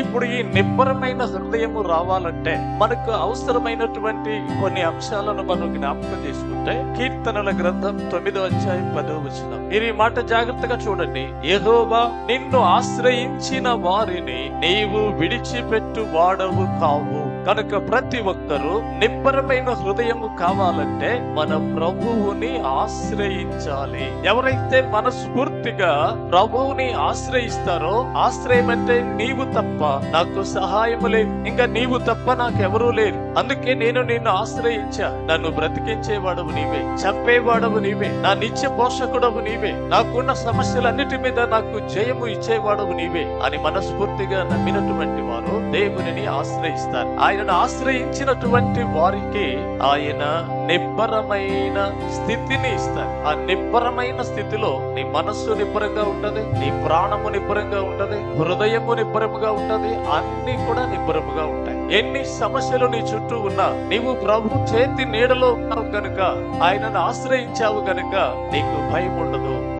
ఇప్పుడు ఈ నిబ్బరమైన హృదయము రావాలంటే మనకు అవసరమైనటువంటి కొన్ని అంశాలను మనం జ్ఞాపకం చేసుకుంటే కీర్తనల గ్రంథం 9వ అధ్యాయం 10వ వచనం. మీరు ఈ మాట జాగ్రత్తగా చూడండి. యెహోవా నిన్ను ఆశ్రయించిన వారిని నీవు విడిచిపెట్టు వాడవు కావు. కనుక ప్రతి ఒక్కరూ నిబ్బరమైన హృదయము కావాలంటే మన ప్రభువుని ఆశ్రయించాలి. ఎవరైతే మనస్ఫూర్తిగా ప్రభువుని ఆశ్రయిస్తారో, ఆశ్రయం అంటే నీవు తప్ప నాకు సహాయము లేదు, ఇంకా నీవు తప్ప నాకెవరూ లేరు, అందుకే నేను నిన్ను ఆశ్రయించా, నన్ను బ్రతికించేవాడవు నీవే, చంపేవాడవు నీవే, నా నిత్య పోషకుడవు నీవే, నాకున్న సమస్యలన్నిటి మీద నాకు జయము ఇచ్చేవాడవు నీవే అని మనస్ఫూర్తిగా నమ్మినటువంటి వారు దేవునిని ఆశ్రయిస్తారు. ఆయనను ఆశ్రయించినటువంటి వారికి ఆయన నిబ్బరమైన స్థితిని ఇస్తారు. ఆ నిబ్బరమైన స్థితిలో నీ మనస్సు నిబ్బరంగా ఉంటది, నీ ప్రాణము నిబ్బరంగా ఉంటది, హృదయము నిబ్బరముగా ఉంటది, అన్ని కూడా నిబ్బరముగా ఉంటాయి. ఎన్ని సమస్యలు నీ చుట్టూ ఉన్నా నీవు ప్రభు చేతి నీడలో ఉన్నావు కనుక, ఆయనను ఆశ్రయించావు కనుక నీకు భయం ఉండదు.